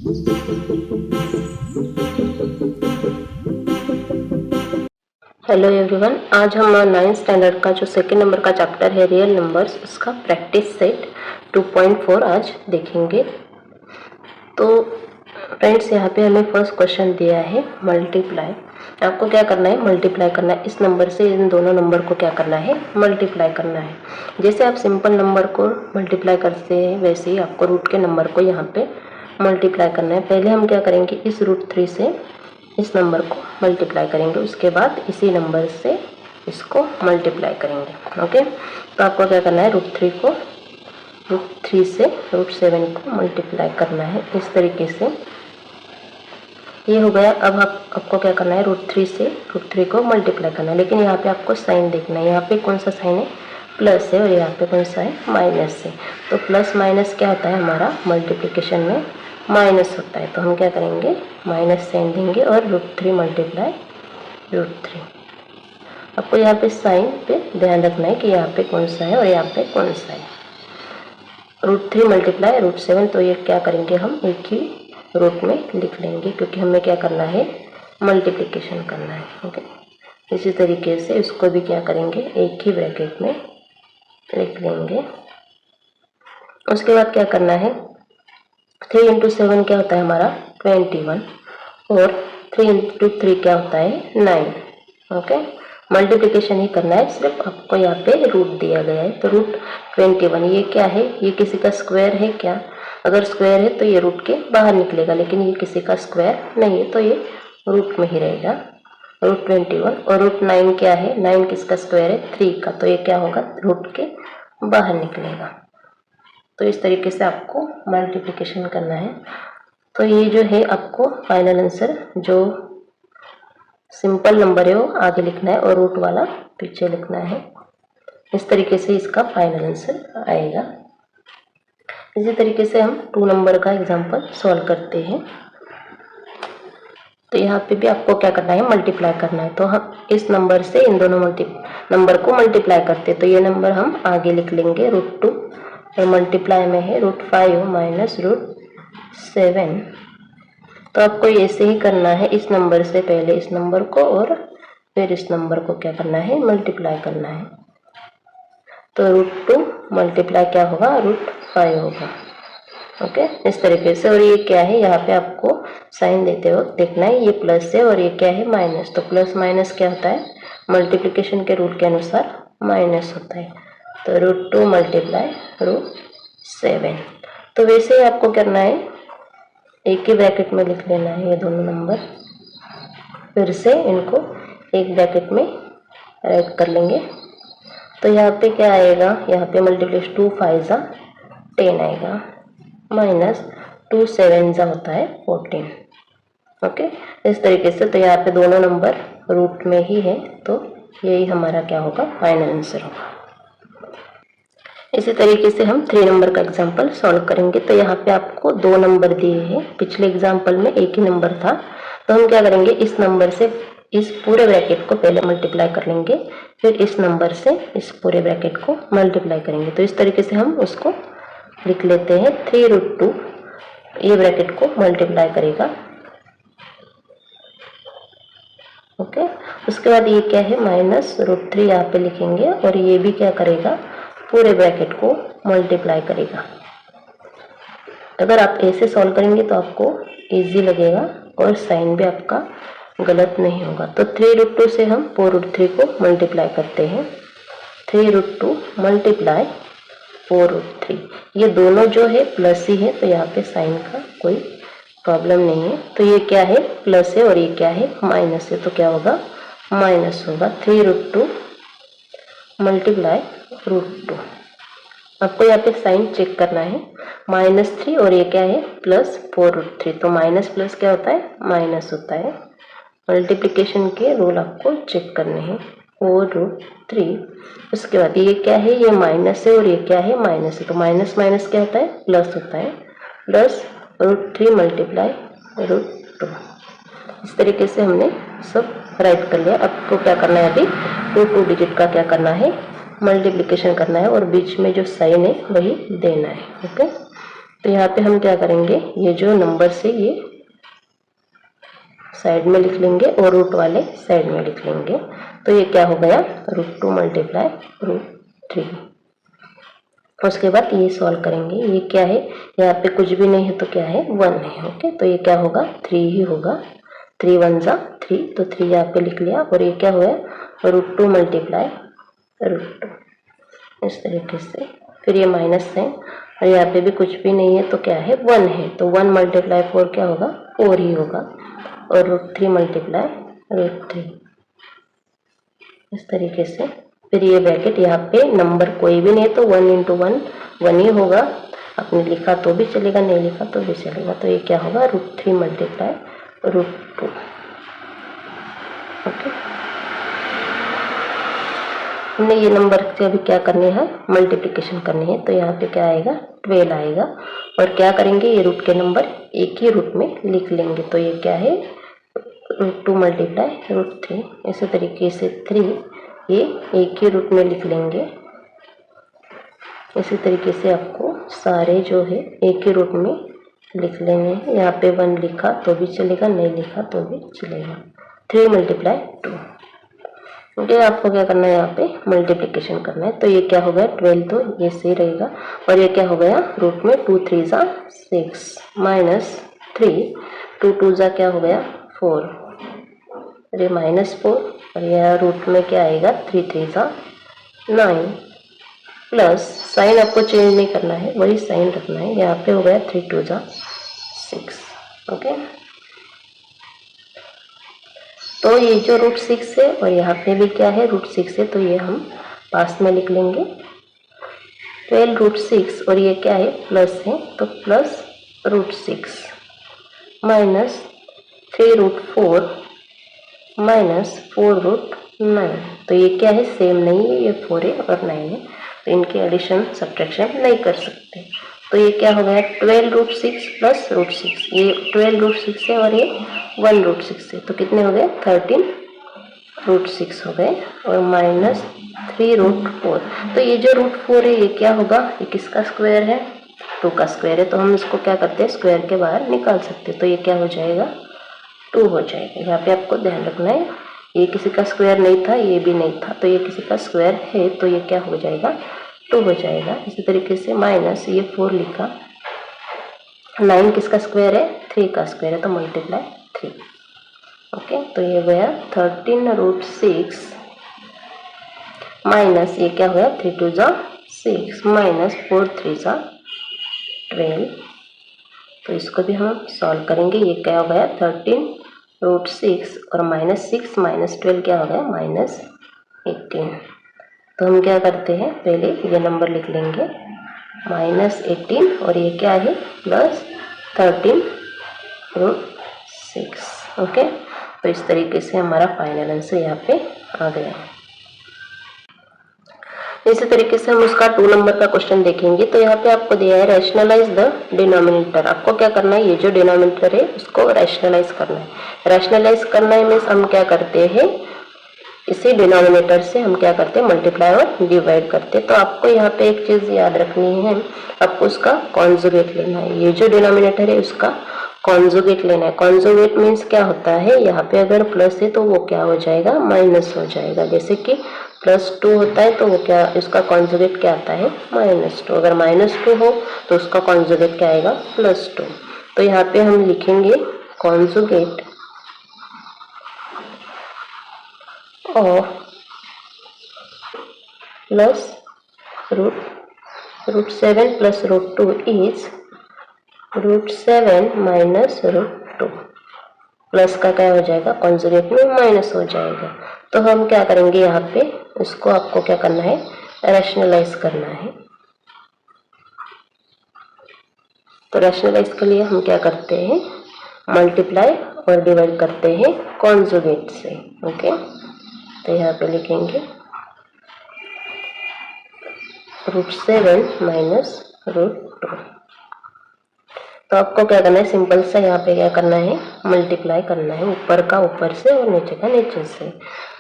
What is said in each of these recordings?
Hello everyone, आज हम 9th standard का जो सेकेंड नंबर का चैप्टर है रियल नंबर्स, उसका प्रैक्टिस सेट 2.4 आज देखेंगे। तो फ्रेंड्स, यहाँ पे हमें फर्स्ट क्वेश्चन दिया है मल्टीप्लाई। आपको क्या करना है? मल्टीप्लाई करना है। इस नंबर से इन दोनों नंबर को क्या करना है? मल्टीप्लाई करना है। जैसे आप सिंपल नंबर को मल्टीप्लाई करते हैं, वैसे ही आपको रूट के नंबर को यहाँ पे मल्टीप्लाई करना है। पहले हम क्या करेंगे? इस √3 से इस नंबर को मल्टीप्लाई करेंगे, उसके बाद इसी नंबर से इसको मल्टीप्लाई करेंगे। ओके, तो आपको क्या करना है? √3 से √7 को मल्टीप्लाई करना है। इस तरीके से ये हो गया। अब आपको क्या करना है? √3 से √3 को मल्टीप्लाई करना है, लेकिन यहाँ पे आपको साइन देखना है। यहाँ पे कौन सा साइन है? प्लस है, और यहाँ पे कौन सा है? माइनस है। तो प्लस माइनस क्या होता है? हमारा मल्टीप्लिकेशन में माइनस होता है। तो हम क्या करेंगे? माइनस साइन देंगे और √3 मल्टीप्लाई √3। आपको यहाँ पे साइन पे ध्यान रखना है कि यहाँ पे कौन सा है और यहाँ पे कौन सा है। √3 मल्टीप्लाई √7, तो ये क्या करेंगे? हम एक ही रूट में लिख लेंगे, क्योंकि हमें क्या करना है? मल्टीप्लिकेशन करना है। ओके, इसी तरीके से इसको भी क्या करेंगे? एक ही ब्रैकेट में लिख लेंगे। उसके बाद क्या करना है? 3 × 7 क्या होता है हमारा? 21, और 3 × 3 क्या होता है? 9। ओके, मल्टीप्लिकेशन ही करना है, सिर्फ आपको यहाँ पे रूट दिया गया है। तो √21 ये क्या है? ये किसी का स्क्वायर है क्या? अगर स्क्वायर है तो ये रूट के बाहर निकलेगा, लेकिन ये किसी का स्क्वायर नहीं है, तो ये रूट में ही रहेगा। √21 और √9 क्या है? 9 किसका स्क्वायर है? 3 का, तो ये क्या होगा? रूट के बाहर निकलेगा। तो इस तरीके से आपको मल्टीप्लिकेशन करना है। तो ये जो है आपको फाइनल आंसर, जो सिंपल नंबर है वो आगे लिखना है और रूट वाला पीछे लिखना है। इस तरीके से इसका फाइनल आंसर आएगा। इसी तरीके से हम 2 नंबर का एग्जांपल सॉल्व करते हैं। तो यहाँ पे भी आपको क्या करना है? मल्टीप्लाई करना है। तो हम इस नंबर से इन दोनों नंबर को मल्टीप्लाई करते हैं। तो ये नंबर हम आगे लिख लेंगे √2, और मल्टीप्लाई में है √5 माइनस √7। तो आपको ऐसे ही करना है। इस नंबर से पहले इस नंबर को और फिर इस नंबर को क्या करना है? मल्टीप्लाई करना है। तो √2 मल्टीप्लाई क्या होगा? √5 होगा। ओके, इस तरीके से। और ये क्या है? यहाँ पे आपको साइन देते वक्त देखना है, ये प्लस है और ये क्या है? माइनस। तो प्लस माइनस क्या होता है? मल्टीप्लिकेशन के रूल के अनुसार माइनस होता है। तो √2 मल्टीप्लाई √7। तो वैसे ही आपको करना है, एक ही ब्रैकेट में लिख लेना है ये दोनों नंबर, फिर से इनको एक ब्रैकेट में ऐड कर लेंगे। तो यहाँ पे क्या आएगा? यहाँ पे मल्टीप्लिकेशन 2 5 10 आएगा, माइनस 2 7 होता है 14। ओके, इस तरीके से। तो यहाँ पे दोनों नंबर रूट में ही है, तो यही हमारा क्या होगा? फाइनल आंसर होगा। इसी तरीके से हम 3 नंबर का एग्जाम्पल सॉल्व करेंगे। तो यहाँ पे आपको 2 नंबर दिए हैं। पिछले एग्जाम्पल में एक ही नंबर था। तो हम क्या करेंगे? इस नंबर से इस पूरे ब्रैकेट को पहले मल्टीप्लाई कर लेंगे, फिर इस नंबर से इस पूरे ब्रैकेट को मल्टीप्लाई करेंगे। तो इस तरीके से हम उसको लिख लेते हैं। 3√2 ये ब्रैकेट को मल्टीप्लाई करेगा। ओके, उसके बाद ये क्या है? माइनस √3 यहाँ पे लिखेंगे, और ये भी क्या करेगा? पूरे ब्रैकेट को मल्टीप्लाई करेगा। अगर आप ऐसे सॉल्व करेंगे तो आपको इजी लगेगा और साइन भी आपका गलत नहीं होगा। तो 3√2 से हम 4√3 को मल्टीप्लाई करते हैं। 3√2 मल्टीप्लाई 4√3, ये दोनों जो है प्लस ही है, तो यहाँ पे साइन का कोई प्रॉब्लम नहीं है। तो ये क्या है? प्लस है, और ये क्या है? माइनस है, तो क्या होगा? माइनस होगा। 3√2 मल्टीप्लाई √2। आपको यहाँ पे साइन चेक करना है, -3 और ये क्या है? प्लस 4√3। तो माइनस प्लस क्या होता है? माइनस होता है। मल्टीप्लिकेशन के रूल आपको चेक करने हैं। 4√3, उसके बाद ये क्या है? ये माइनस है, और ये क्या है? माइनस है। तो माइनस माइनस क्या होता है? प्लस होता है। Plus √3 multiply √2। इस तरीके से हमने सब राइट कर लिया। आपको क्या करना है? अभी 2 डिजिट का क्या करना है? मल्टीप्लिकेशन करना है, और बीच में जो साइन है वही देना है। ओके, तो यहाँ पे हम क्या करेंगे, ये जो नंबर से ये साइड में लिख लेंगे और रूट वाले साइड में लिख लेंगे। तो ये क्या हो गया, √2 मल्टीप्लाई √3। उसके बाद ये सॉल्व करेंगे। ये क्या है, यहाँ पे कुछ भी नहीं है तो क्या है, 1 है। ओके, तो ये क्या होगा, 3 ही होगा। 3 1 जा 3, तो 3 यहाँ पे लिख लिया। और ये क्या हुआ, √2 मल्टीप्लाई √2, इस तरीके से। फिर ये माइनस है और यहाँ पे भी कुछ भी नहीं है तो क्या है, 1 है। तो 1 मल्टीप्लाई 4 क्या होगा, 4 ही होगा। और √3 मल्टीप्लाई √3, इस तरीके से। फिर ये ब्रैकेट, यहाँ पे नंबर कोई भी नहीं तो 1 × 1 1 ही होगा। आपने लिखा तो भी चलेगा, नहीं लिखा तो भी चलेगा। तो ये क्या होगा, √3 मल्टीप्लाई √2। ओके, हमने ये नंबर से अभी क्या करनी है, मल्टीप्लिकेशन करनी है। तो यहाँ पे क्या आएगा, 12 आएगा। और क्या करेंगे, ये रूट के नंबर एक ही रूट में लिख लेंगे। तो ये क्या है, √2 मल्टीप्लाई √3। इसी तरीके से 3 ये एक ही रूट में लिख लेंगे। इसी तरीके से आपको सारे जो है एक ही रूट में लिख लेंगे। यहाँ पे 1 लिखा तो भी चलेगा, नहीं लिखा तो भी चलेगा। 3 मल्टीप्लाई 2। ओके, आपको क्या करना है, यहाँ पे मल्टीप्लिकेशन करना है। तो ये क्या हो गया, 12, तो ये सही रहेगा। और ये क्या हो गया, रूट में 2 3 जा 6 माइनस 3, 2 2 जा क्या हो गया, 4, ये -4। और यह रूट में क्या आएगा, 3 3 जा 9, प्लस साइन आपको चेंज नहीं करना है, वही साइन रखना है। यहाँ पे हो गया 3 2 जा 6। ओके, तो ये जो √6 है और यहाँ पे भी क्या है, √6 है, तो ये हम पास में लिख लेंगे। 12 √6 और ये क्या है, प्लस है, तो प्लस √6 माइनस 3 √4 माइनस 4 √9। तो ये क्या है, सेम नहीं है, ये 4 है और 9 है, तो इनके एडिशन सब्ट्रैक्शन नहीं कर सकते। तो ये क्या हो गया, 12 √6 प्लस √6। ये 12 √6 है और ये 1 √6 है, तो कितने हो गए, 13 √6 हो गए। और माइनस 3 √4। तो ये जो √4 है ये क्या होगा, ये किसका स्क्वायर है, 2 का स्क्वायर है। तो हम इसको क्या करते हैं, स्क्वायर के बाहर निकाल सकते हैं। तो ये क्या हो जाएगा, 2 हो जाएगा। यहाँ पे आपको ध्यान रखना है, ये किसी का स्क्वायर नहीं था, ये भी नहीं था, तो ये किसी का स्क्वायर है, तो ये क्या हो जाएगा, 2 हो जाएगा। इसी तरीके से माइनस ये 4 लिखा, 9 किसका स्क्वायर है, 3 का स्क्वायर है, तो मल्टीप्लाई 3। ओके, तो ये गया 13 √6 माइनस ये क्या हुआ, 3 2 जा 6 माइनस 4 3 जा 12। तो इसको भी हम सॉल्व करेंगे। ये क्या हो गया, 13 √6 और -6 माइनस 12 क्या हो गया, -18। तो हम क्या करते हैं, पहले ये नंबर लिख लेंगे, -18 और ये क्या है, प्लस 13 √6। ओके, तो इस तरीके से हमारा फाइनल आंसर यहाँ पे आ गया है। इसी तरीके से हम उसका 2 नंबर का क्वेश्चन देखेंगे। तो यहाँ पे आपको दिया है रैशनलाइज द डिनोमिनेटर। आपको क्या करना है, ये जो डिनोमिनेटर है उसको रैशनलाइज करना है। रैशनलाइज करना है मीन्स हम क्या करते हैं, इसी डिनोमिनेटर से हम क्या करते हैं, मल्टीप्लाई और डिवाइड करते हैं। तो आपको यहाँ पे एक चीज याद रखनी है, आपको उसका कॉन्जुगेट लेना है। ये जो डिनोमिनेटर है उसका कॉन्जुगेट लेना है। कॉन्जुगेट मीन्स क्या होता है, यहाँ पे अगर प्लस है तो वो क्या हो जाएगा, माइनस हो जाएगा। जैसे कि +2 होता है तो वो क्या, उसका कॉन्जुगेट क्या आता है, -2। अगर -2 हो तो उसका कॉन्जुगेट क्या आएगा, +2। तो यहाँ पे हम लिखेंगे conjugate of plus √7 plus √2 is √7 minus √2। Plus का क्या हो जाएगा, कॉन्जुगेट में माइनस हो जाएगा। तो हम क्या करेंगे, यहाँ पे इसको आपको क्या करना है, रैशनलाइज करना है। तो रैशनलाइज के लिए हम क्या करते हैं, मल्टीप्लाई और डिवाइड करते हैं कॉन्जुगेट से। ओके, तो यहाँ पे लिखेंगे √7 माइनस √2। तो आपको क्या करना है, सिंपल सा यहाँ पे क्या करना है, मल्टीप्लाई करना है, ऊपर का ऊपर से और नीचे का नीचे से।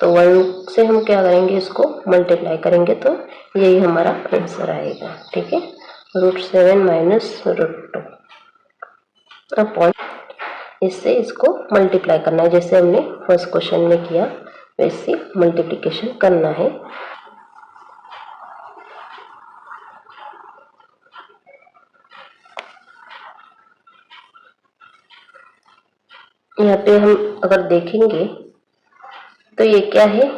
तो 1 से हम क्या करेंगे, इसको मल्टीप्लाई करेंगे तो यही हमारा आंसर आएगा। ठीक है, √7 माइनस √2 अपॉन, इससे इसको मल्टीप्लाई करना है जैसे हमने फर्स्ट क्वेश्चन में किया वैसे मल्टीप्लिकेशन करना है। यहाँ पे हम अगर देखेंगे तो ये क्या है,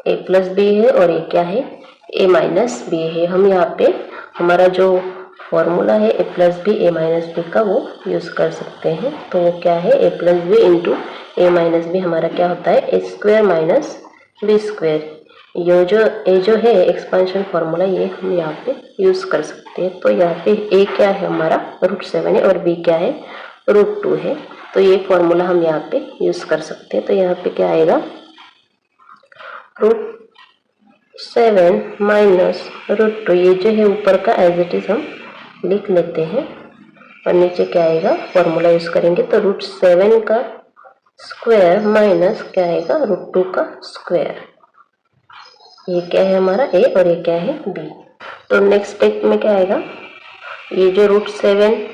a प्लस बी है और ये क्या है, a माइनस बी है। हम यहाँ पे हमारा जो फॉर्मूला है a plus B a minus B का वो यूज़ कर सकते हैं। तो वो क्या है, a plus B into A minus B हमारा क्या होता है, A square minus B square. ये जो है एक्सपेंशन फॉर्मूला ये हम यहाँ पे यूज़ कर सकते हैं। तो यहाँ पे a क्या है हमारा √7 है और b क्या है √2 है। तो ये फॉर्मूला हम यहाँ पे यूज़ कर सकते हैं। तो यहाँ पे क्या आएगा, √7 माइनस √2, ये जो है ऊपर का एज इट इज हम लिख लेते हैं और नीचे क्या आएगा, फॉर्मूला यूज करेंगे तो √7 का स्क्वायर माइनस क्या आएगा √2 का स्क्वायर। ये क्या है हमारा a और ये क्या है b। तो नेक्स्ट स्टेप में क्या आएगा, ये जो √7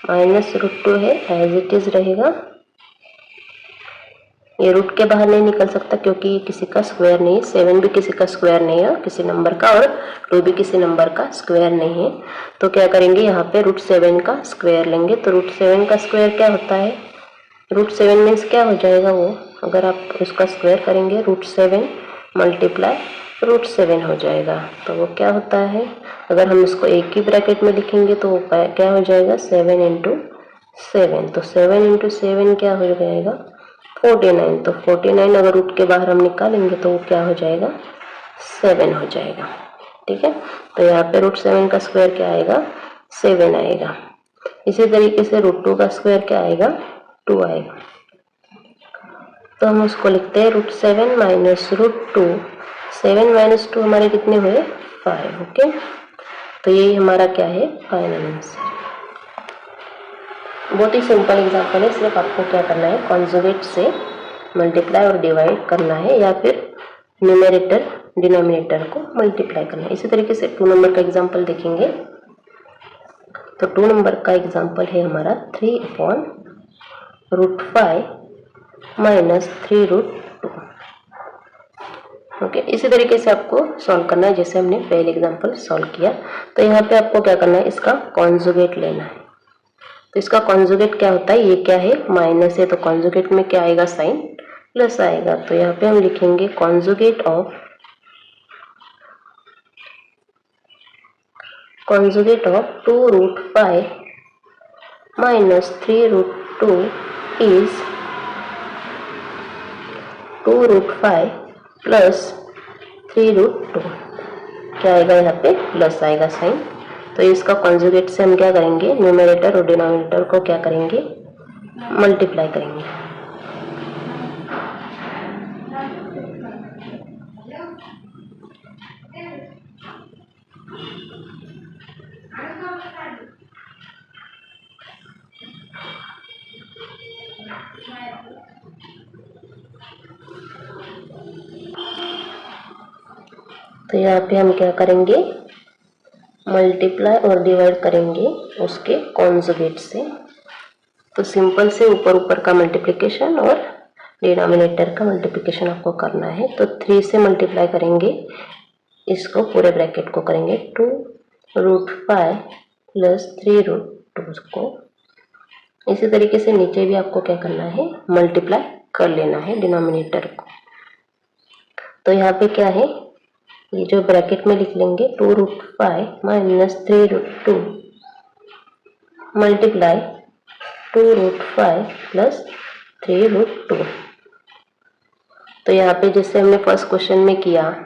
माइनस √2 है एज इट इज रहेगा, ये रूट के बाहर नहीं निकल सकता क्योंकि ये किसी का स्क्वायर नहीं है, 7 भी किसी का स्क्वायर नहीं है किसी नंबर का, और 2 भी किसी नंबर का स्क्वायर नहीं है। तो क्या करेंगे, यहाँ पे √7 का स्क्वायर लेंगे। तो √7 का स्क्वायर क्या होता है, √7 मीन्स क्या हो जाएगा वो, अगर आप उसका स्क्वायर करेंगे √7 मल्टीप्लाई √7 हो जाएगा। तो वो क्या होता है, अगर हम इसको एक ही ब्रैकेट में लिखेंगे तो वो क्या हो जाएगा 7 इंटू 7। तो 7 इंटू 7 क्या हो जाएगा 49। तो 49 अगर रूट के बाहर हम निकालेंगे तो वो क्या हो जाएगा 7 हो जाएगा। ठीक है, तो यहाँ पे √7 का स्क्वायर क्या आएगा 7 आएगा। इसी तरीके से √2 का स्क्वायर क्या आएगा 2 आएगा। तो हम उसको लिखते हैं √7 माइनस √2। 7 माइनस 2 हमारे कितने हुए 5। ओके, तो यही हमारा क्या है फाइनल आंसर। बहुत ही सिंपल एग्जांपल है, सिर्फ आपको क्या करना है कॉन्जुगेट से मल्टीप्लाई और डिवाइड करना है या फिर न्यूमरेटर डिनोमिनेटर को मल्टीप्लाई करना है। इसी तरीके से 2 नंबर का एग्जांपल देखेंगे। तो 2 नंबर का एग्जांपल है हमारा 3/√5 माइनस 3√2। ओके, इसी तरीके से आपको सॉल्व करना है जैसे हमने पहले एग्जांपल सॉल्व किया। तो यहाँ पे आपको क्या करना है, इसका कॉन्जुगेट लेना है। तो इसका कॉन्जुगेट क्या होता है, ये क्या है माइनस है, तो कॉन्जुगेट में क्या आएगा साइन प्लस आएगा। तो यहाँ पे हम लिखेंगे conjugate of 2√5 minus 3√2 is 2√5 plus 3√2। क्या आएगा यहाँ पे प्लस आएगा साइन। तो इसका कॉन्जुगेट से हम क्या करेंगे, न्यूमरेटर और डिनोमिनेटर को क्या करेंगे मल्टीप्लाई करेंगे। तो यहाँ पे हम क्या करेंगे मल्टीप्लाई और डिवाइड करेंगे उसके कॉन्जुगेट से। तो सिंपल से ऊपर ऊपर का मल्टीप्लिकेशन और डिनोमिनेटर का मल्टीप्लिकेशन आपको करना है। तो 3 से मल्टीप्लाई करेंगे, इसको पूरे ब्रैकेट को करेंगे 2√5 प्लस 3√2 को। इसी तरीके से नीचे भी आपको क्या करना है मल्टीप्लाई कर लेना है डिनोमिनेटर को। तो यहाँ पे क्या है, ये जो ब्रैकेट में लिख लेंगे 2√5 माइनस 3√2 मल्टीप्लाई 2√5 प्लस 3√2। तो यहाँ पे जैसे हमने फर्स्ट क्वेश्चन में किया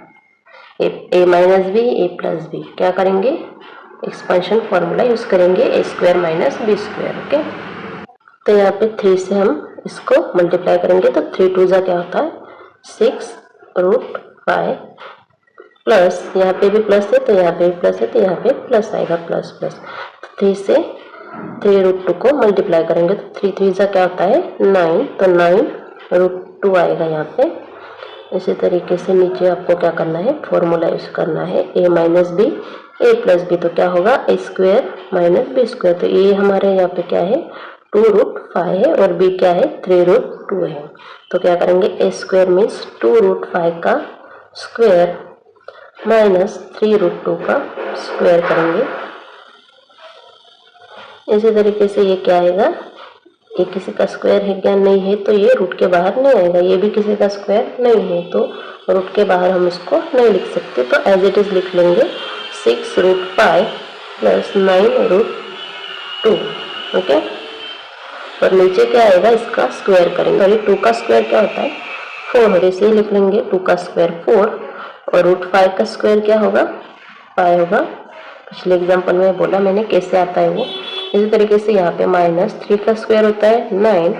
a minus B a plus B, क्या करेंगे एक्सपेंशन फॉर्मूला यूज करेंगे a square minus B square. Okay, तो यहाँ पे 3 से हम इसको मल्टीप्लाई करेंगे तो 3 2 जा क्या होता है 6√5 प्लस यहाँ पे भी प्लस है तो यहाँ पे भी प्लस है तो यहाँ पे प्लस आएगा प्लस प्लस। तो 3 से 3√2 को मल्टीप्लाई करेंगे तो 3 3 जा क्या होता है 9, तो 9√2 आएगा यहाँ पे। इसी तरीके से नीचे आपको क्या करना है फॉर्मूला यूज करना है a minus B A plus B, तो क्या होगा A square minus B square. तो ये हमारे यहाँ पे क्या है 2√5 है और बी क्या है 3√2 है। तो क्या करेंगे ए स्क्वायर मीन्स 2√5 का स्क्वायर माइनस 3√2 का स्क्वायर करेंगे। इसी तरीके से ये क्या आएगा, ये किसी का स्क्वायर है क्या, नहीं है, तो ये रूट के बाहर नहीं आएगा। ये भी किसी का स्क्वायर नहीं है तो रूट के बाहर हम इसको नहीं लिख सकते, तो एज इट इज लिख लेंगे 6√5 प्लस 9√2। ओके, और नीचे क्या आएगा, इसका स्क्वायर करेंगे। और ये 2 का स्क्वायर क्या होता है 4 होगा, इसे लिख लेंगे 2 का स्क्वायर 4 और √5 का स्क्वायर क्या होगा 5 होगा। पिछले एग्जाम्पल में बोला मैंने कैसे आता है वो। इसी तरीके से यहाँ पे -3 का स्क्वायर होता है 9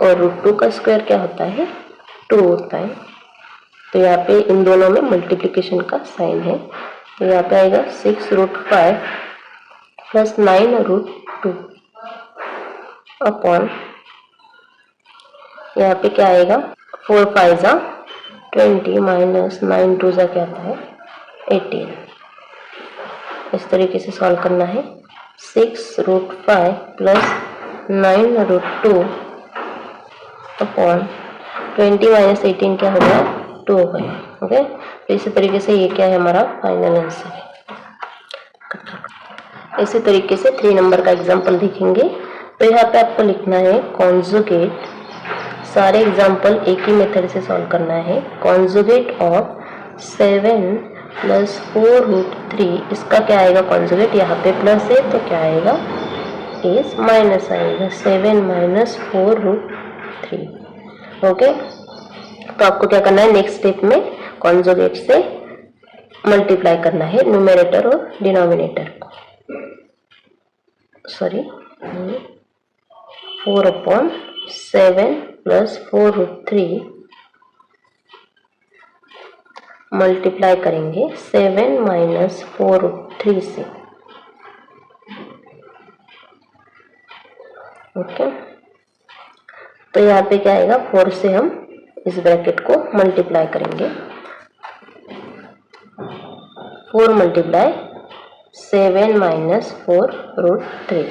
और √2 का स्क्वायर क्या होता है 2 होता है। तो यहाँ पे इन दोनों में मल्टीप्लिकेशन का साइन है, तो यहाँ पे आएगा 6√5 प्लस 9√2 अपॉन, यहाँ पे क्या आएगा 4 5 जा 20 माइनस 9 2 जा क्या आता है 18। इस तरीके से सॉल्व करना है। 6√5 प्लस 9√2 अपॉन 20 माइनस 18 क्या हो गया 2 हो गया। ओके, तो इसी तरीके से ये क्या है हमारा फाइनल आंसर है। इसी तरीके से 3 नंबर का एग्जाम्पल देखेंगे। तो यहाँ पे आपको लिखना है कॉन्जुगेट, सारे एग्जाम्पल एक ही मेथड से सॉल्व करना है। कॉन्जुगेट ऑफ 7 प्लस 4√3, इसका क्या आएगा कॉन्जुगेट, यहाँ पे प्लस है तो क्या आएगा इस माइनस आएगा 7 माइनस 4√3। ओके, तो आपको क्या करना है नेक्स्ट स्टेप में कॉन्जुगेट से मल्टीप्लाई करना है न्यूमरेटर और डिनोमिनेटर को। सॉरी 4/7 प्लस 4√3 मल्टीप्लाई करेंगे 7 माइनस 4√3 से। ओके, तो यहाँ पे क्या आएगा 4 से हम इस ब्रैकेट को मल्टीप्लाई करेंगे। 4 मल्टीप्लाई 7 माइनस 4√3,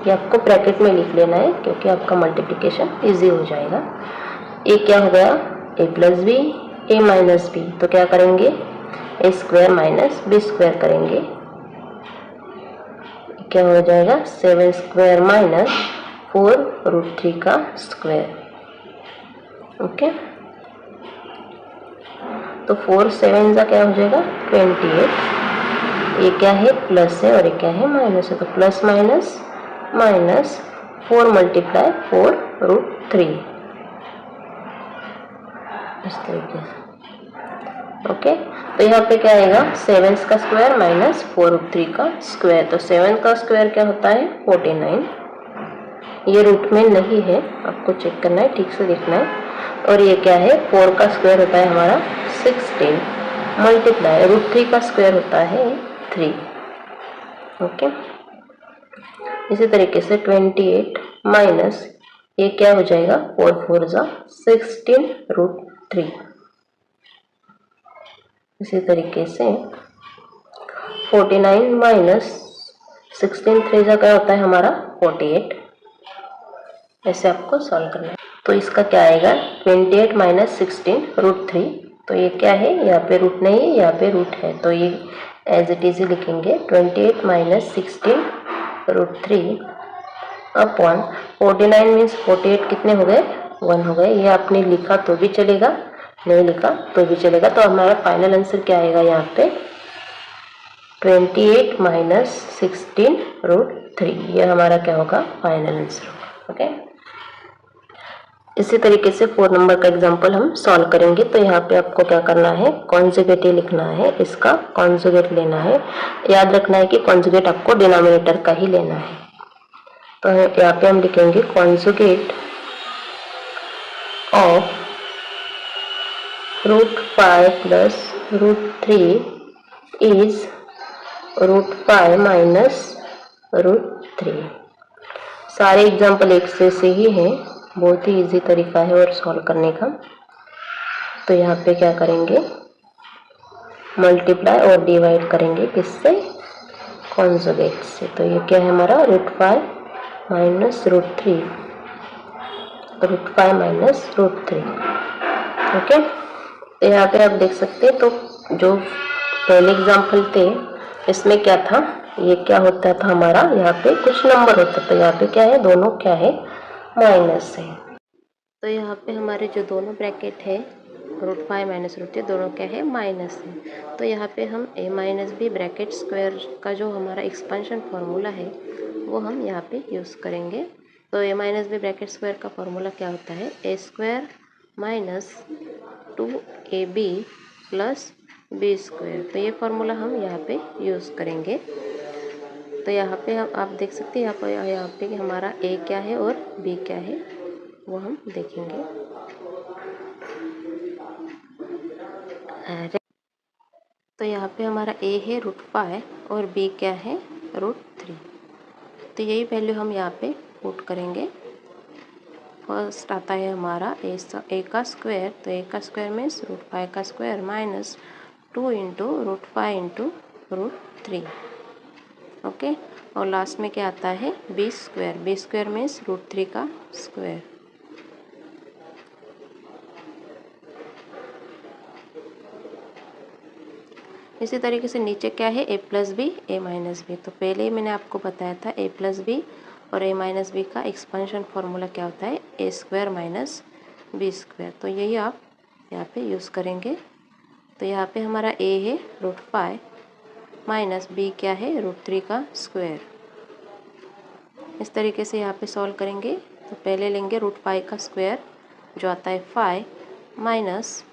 ये आपको ब्रैकेट में लिख लेना है क्योंकि आपका मल्टीप्लिकेशन इजी हो जाएगा। ए क्या हो गया ए प्लस बी ए माइनस बी, तो क्या करेंगे ए स्क्वायर माइनस बी स्क्वायर करेंगे, क्या हो जाएगा 7 स्क्वायर माइनस 4√3 का स्क्वायर। ओके, तो 4 7 का क्या हो जाएगा 28। ये क्या है प्लस है और ये क्या है माइनस है, तो प्लस माइनस माइनस 4 मल्टीप्लाई 4√3 इस तरीके से। ओके, तो यहाँ पे क्या आएगा 7 का स्क्वायर माइनस 4√3 का स्क्वायर, तो 7 का स्क्वायर क्या होता है 49। ये रूट में नहीं है, आपको चेक करना है, ठीक से देखना है। और ये क्या है 4 का स्क्वायर होता है हमारा 16 मल्टीप्लाई √3 का स्क्वायर होता है 3। ओके, इसी तरीके से 28 माइनस ये क्या हो जाएगा 4 4 जा 16√3। इसी तरीके से 49 माइनस 16 3 जा क्या होता है हमारा 48। ऐसे आपको सॉल्व करना है। तो इसका क्या आएगा 28 माइनस 16√3, तो ये क्या है यहाँ पे रूट नहीं है यहाँ पे रूट है, तो ये एज इट इज लिखेंगे 28 माइनस 16√3 अपॉन 49 मीन्स 48 कितने हो गए 1 हो गए। ये आपने लिखा तो भी चलेगा, नहीं लिखा तो भी चलेगा। तो हमारा फाइनल आंसर क्या आएगा यहाँ पे 28 माइनस 16√3, ये हमारा क्या होगा फाइनल आंसर होगा। ओके, इसी तरीके से 4 नंबर का एग्जांपल हम सॉल्व करेंगे। तो यहाँ पे आपको क्या करना है कॉन्जुगेट लिखना है, इसका कॉन्जुगेट लेना है। याद रखना है कि कॉन्जुगेट आपको डिनोमिनेटर का ही लेना है। तो यहाँ पे हम लिखेंगे conjugate of √5 plus √3 is √5 minus √3। सारे एग्जाम्पल एक से ही हैं, बहुत ही इजी तरीका है और सॉल्व करने का। तो यहाँ पे क्या करेंगे मल्टीप्लाई और डिवाइड करेंगे किससे, कॉन्जुगेट से। तो ये क्या है हमारा √5 माइनस √3, √5 माइनस √3। ओके, तो यहाँ पे आप देख सकते हैं। तो जो पहले एग्जाम्पल थे इसमें क्या था, ये क्या होता था हमारा, यहाँ पे कुछ नंबर होता था, यहाँ पे क्या है, दोनों क्या है, माइनस है। तो यहाँ पे हमारे जो दोनों ब्रैकेट है √5 माइनस √3 दोनों क्या है, माइनस है। तो यहाँ पे हम a minus B bracket square का जो हमारा एक्सपेंशन फार्मूला है वो हम यहाँ पे यूज़ करेंगे। तो a minus B bracket square का फार्मूला क्या होता है, a square minus 2ab plus B square. तो ये फार्मूला हम यहाँ पे यूज़ करेंगे। तो यहाँ पे हम आप देख सकते हैं यहाँ पे कि हमारा a क्या है और b क्या है वो हम देखेंगे। तो यहाँ पे हमारा a है √5 और b क्या है, √3। तो यही वैल्यू हम यहाँ पे पुट करेंगे। फर्स्ट आता है हमारा a का स्क्वायर, तो a का स्क्वायर मीन्स √5 का square minus 2 into √5 into √3। Okay, और लास्ट में क्या आता है, b स्क्वायर मीन्स √3 का स्क्वायर। इसी तरीके से नीचे क्या है, a plus B a minus B. तो पहले ही मैंने आपको बताया था a प्लस बी और a माइनस बी का एक्सपेंशन फार्मूला क्या होता है, a square minus B square. तो यही आप यहाँ पे यूज़ करेंगे। तो यहाँ पे हमारा a है √5 माइनस b क्या है, √3 का स्क्वायर। इस तरीके से यहाँ पे सॉल्व करेंगे। तो पहले लेंगे √5 का स्क्वायर जो आता है 5 माइनस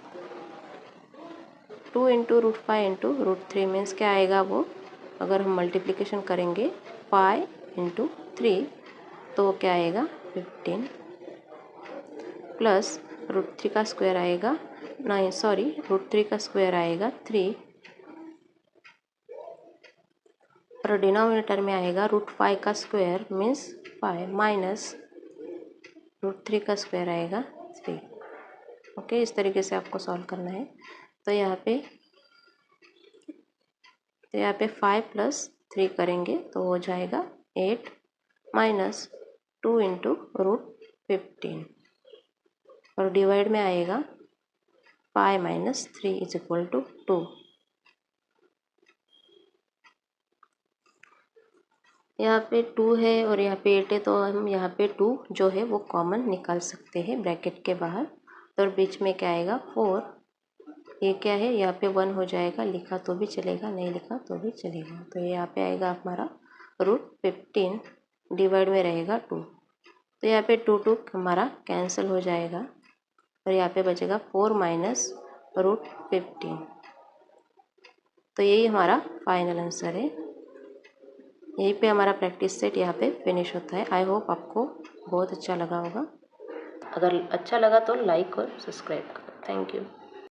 2 इंटू √5 इंटू √3 मीन्स क्या आएगा वो, अगर हम मल्टीप्लिकेशन करेंगे 5 इंटू 3 तो वो क्या आएगा 15 प्लस √3 का स्क्वायर आएगा √3 का स्क्वायर आएगा 3 और डिनोमिनेटर में आएगा √5 का स्क्वायर मीन्स 5 माइनस √3 का स्क्वायर आएगा 3। ओके, इस तरीके से आपको सॉल्व करना है। तो यहाँ पे 5 प्लस 3 करेंगे तो हो जाएगा 8 माइनस 2 इंटू √15 और डिवाइड में आएगा 5 माइनस 3 इज इक्वल टू 2। यहाँ पे 2 है और यहाँ पे 8 है, तो हम यहाँ पे 2 जो है वो कॉमन निकाल सकते हैं ब्रैकेट के बाहर। तो बीच में क्या आएगा 4, ये क्या है, यहाँ पे 1 हो जाएगा, लिखा तो भी चलेगा नहीं लिखा तो भी चलेगा। तो यहाँ पे आएगा हमारा √15 डिवाइड में रहेगा 2। तो यहाँ पे 2 हमारा कैंसिल हो जाएगा और यहाँ पे बचेगा 4 माइनस √15। तो यही हमारा फाइनल आंसर है। यहीं पे हमारा प्रैक्टिस सेट यहाँ पे फिनिश होता है। आई होप आपको बहुत अच्छा लगा होगा। अगर अच्छा लगा तो लाइक और सब्सक्राइब करो। Thank you.